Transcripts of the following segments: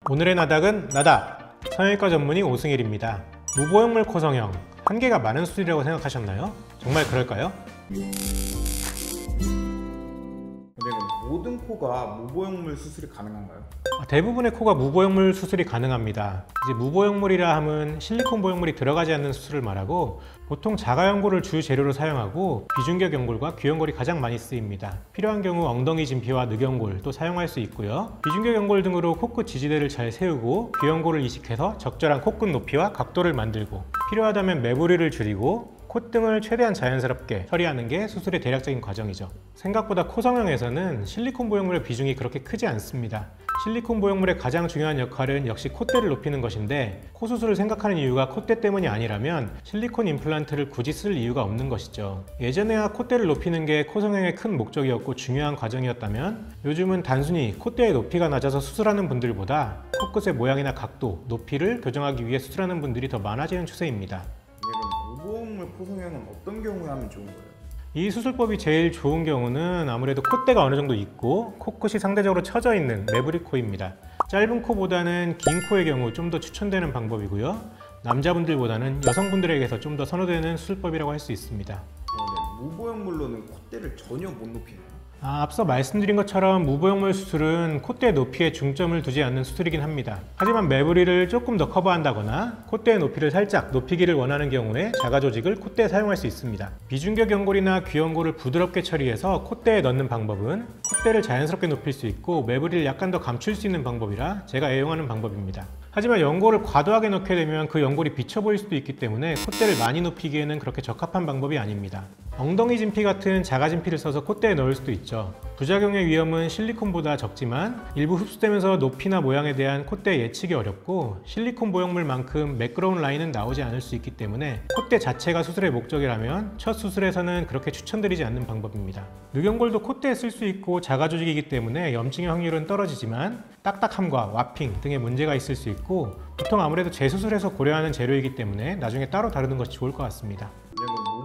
오늘의 나닥은 나닥! 성형외과 전문의 오승일입니다. 무보형물 코성형, 한계가 많은 수술이라고 생각하셨나요? 정말 그럴까요? 모든 코가 무보형물 수술이 가능한가요? 대부분의 코가 무보형물 수술이 가능합니다. 이제 무보형물이라 함은 실리콘 보형물이 들어가지 않는 수술을 말하고, 보통 자가연골을 주 재료로 사용하고 비중격 연골과 귀연골이 가장 많이 쓰입니다. 필요한 경우 엉덩이 진피와 늑연골 또 사용할 수 있고요. 비중격 연골 등으로 코끝 지지대를 잘 세우고 귀연골을 이식해서 적절한 코끝 높이와 각도를 만들고, 필요하다면 매부리를 줄이고 콧등을 최대한 자연스럽게 처리하는 게 수술의 대략적인 과정이죠. 생각보다 코 성형에서는 실리콘 보형물의 비중이 그렇게 크지 않습니다. 실리콘 보형물의 가장 중요한 역할은 역시 콧대를 높이는 것인데, 코 수술을 생각하는 이유가 콧대 때문이 아니라면 실리콘 임플란트를 굳이 쓸 이유가 없는 것이죠. 예전에야 콧대를 높이는 게 코 성형의 큰 목적이었고 중요한 과정이었다면, 요즘은 단순히 콧대의 높이가 낮아서 수술하는 분들보다 코끝의 모양이나 각도, 높이를 교정하기 위해 수술하는 분들이 더 많아지는 추세입니다. 무보형물 코성형은 어떤 경우에 하면 좋은 거예요? 이 수술법이 제일 좋은 경우는 아무래도 콧대가 어느 정도 있고 코끝이 상대적으로 처져 있는 매부리 코입니다. 짧은 코보다는 긴 코의 경우 좀 더 추천되는 방법이고요. 남자분들보다는 여성분들에게서 좀 더 선호되는 수술법이라고 할 수 있습니다. 무보형물로는 콧대를 전혀 못 높이나요? 앞서 말씀드린 것처럼 무보형물 수술은 콧대 높이에 중점을 두지 않는 수술이긴 합니다. 하지만 매부리를 조금 더 커버한다거나 콧대의 높이를 살짝 높이기를 원하는 경우에 자가 조직을 콧대에 사용할 수 있습니다. 비중격 연골이나 귀연골을 부드럽게 처리해서 콧대에 넣는 방법은 콧대를 자연스럽게 높일 수 있고 매부리를 약간 더 감출 수 있는 방법이라 제가 애용하는 방법입니다. 하지만 연골을 과도하게 넣게 되면 그 연골이 비쳐 보일 수도 있기 때문에 콧대를 많이 높이기에는 그렇게 적합한 방법이 아닙니다. 엉덩이 진피 같은 자가 진피를 써서 콧대에 넣을 수도 있죠. 부작용의 위험은 실리콘보다 적지만 일부 흡수되면서 높이나 모양에 대한 콧대 예측이 어렵고, 실리콘 보형물만큼 매끄러운 라인은 나오지 않을 수 있기 때문에 콧대 자체가 수술의 목적이라면 첫 수술에서는 그렇게 추천드리지 않는 방법입니다. 늑연골도 콧대에 쓸 수 있고 자가 조직이기 때문에 염증의 확률은 떨어지지만 딱딱함과 와핑 등의 문제가 있을 수 있고, 보통 아무래도 재수술에서 고려하는 재료이기 때문에 나중에 따로 다루는 것이 좋을 것 같습니다.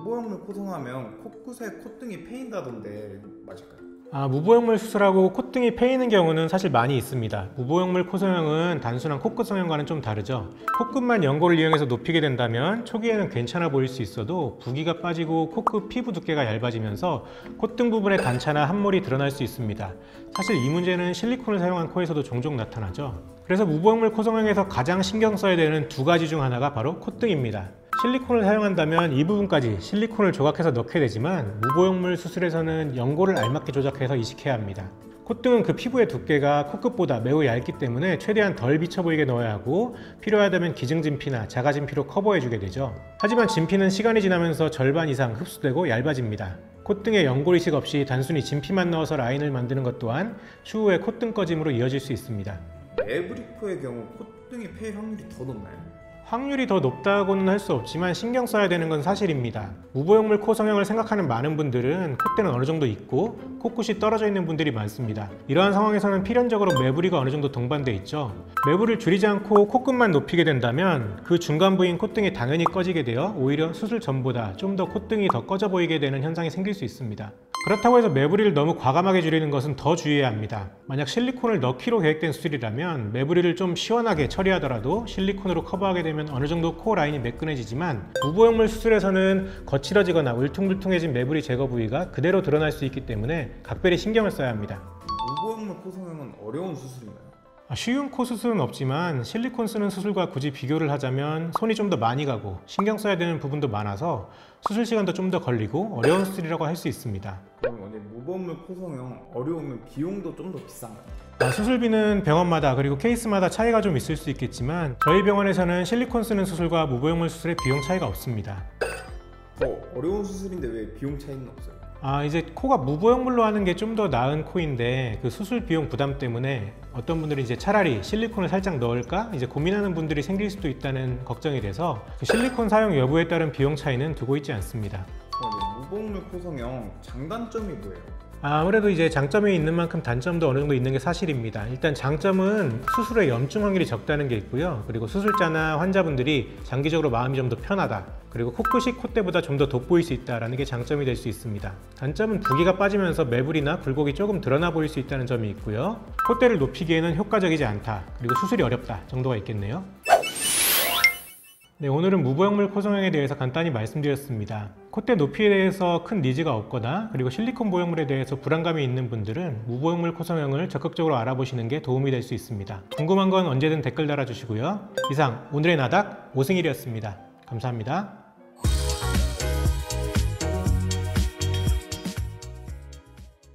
무보형물 코성하면 코끝에 콧등이 패인다던데 맞을까요? 무보형물 수술하고 콧등이 패이는 경우는 사실 많이 있습니다. 무보형물 코성형은 단순한 코끝 성형과는 좀 다르죠. 코끝만 연골을 이용해서 높이게 된다면 초기에는 괜찮아 보일 수 있어도 부기가 빠지고 코끝 피부 두께가 얇아지면서 콧등 부분의 단차나 함몰이 드러날 수 있습니다. 사실 이 문제는 실리콘을 사용한 코에서도 종종 나타나죠. 그래서 무보형물 코성형에서 가장 신경 써야 되는 두 가지 중 하나가 바로 콧등입니다. 실리콘을 사용한다면 이 부분까지 실리콘을 조각해서 넣게 되지만, 무보형물 수술에서는 연골을 알맞게 조작해서 이식해야 합니다. 콧등은 그 피부의 두께가 코끝보다 매우 얇기 때문에 최대한 덜 비쳐 보이게 넣어야 하고, 필요하다면 기증진피나 자가진피로 커버해주게 되죠. 하지만 진피는 시간이 지나면서 절반 이상 흡수되고 얇아집니다. 콧등에 연골 이식 없이 단순히 진피만 넣어서 라인을 만드는 것 또한 추후에 콧등 꺼짐으로 이어질 수 있습니다. 매부리 코의 경우 콧등이 패일 확률이 더 높나요? 확률이 더 높다고는 할 수 없지만 신경 써야 되는 건 사실입니다. 무보형물 코 성형을 생각하는 많은 분들은 콧대는 어느 정도 있고 코끝이 떨어져 있는 분들이 많습니다. 이러한 상황에서는 필연적으로 매부리가 어느 정도 동반돼 있죠. 매부리를 줄이지 않고 코끝만 높이게 된다면 그 중간 부인 콧등이 당연히 꺼지게 되어 오히려 수술 전보다 좀 더 콧등이 더 꺼져 보이게 되는 현상이 생길 수 있습니다. 그렇다고 해서 매부리를 너무 과감하게 줄이는 것은 더 주의해야 합니다. 만약 실리콘을 넣기로 계획된 수술이라면 매부리를 좀 시원하게 처리하더라도 실리콘으로 커버하게 되면 어느 정도 코 라인이 매끈해지지만, 무보형물 수술에서는 거칠어지거나 울퉁불퉁해진 매부리 제거 부위가 그대로 드러날 수 있기 때문에 각별히 신경을 써야 합니다. 무보형물 코성형은 어려운 수술인가요? 쉬운 코 수술은 없지만 실리콘 쓰는 수술과 굳이 비교를 하자면 손이 좀 더 많이 가고 신경 써야 되는 부분도 많아서 수술 시간도 좀 더 걸리고 어려운 수술이라고 할 수 있습니다. 그럼 무보형물 코성형 어려우면 비용도 좀 더 비싼가요? 수술비는 병원마다 그리고 케이스마다 차이가 좀 있을 수 있겠지만, 저희 병원에서는 실리콘 쓰는 수술과 무보형물 수술의 비용 차이가 없습니다. 더 어려운 수술인데 왜 비용 차이는 없어요? 이제 코가 무보형물로 하는 게 좀 더 나은 코인데, 그 수술 비용 부담 때문에 어떤 분들이 이제 차라리 실리콘을 살짝 넣을까 이제 고민하는 분들이 생길 수도 있다는 걱정이 돼서 그 실리콘 사용 여부에 따른 비용 차이는 두고 있지 않습니다. 무보형물 코성형 장단점이 뭐예요? 아무래도 이제 장점이 있는 만큼 단점도 어느 정도 있는 게 사실입니다. 일단 장점은 수술 후에 염증 확률이 적다는 게 있고요. 그리고 수술자나 환자분들이 장기적으로 마음이 좀 더 편하다. 그리고 코끝이 콧대보다 좀 더 돋보일 수 있다는 게 장점이 될 수 있습니다. 단점은 붓기가 빠지면서 매부리나 굴곡이 조금 드러나 보일 수 있다는 점이 있고요. 콧대를 높이기에는 효과적이지 않다. 그리고 수술이 어렵다 정도가 있겠네요. 네, 오늘은 무보형물 코성형에 대해서 간단히 말씀드렸습니다. 콧대 높이에 대해서 큰 니즈가 없거나 그리고 실리콘 보형물에 대해서 불안감이 있는 분들은 무보형물 코성형을 적극적으로 알아보시는 게 도움이 될 수 있습니다. 궁금한 건 언제든 댓글 달아주시고요. 이상 오늘의 나닥 오승일이었습니다. 감사합니다.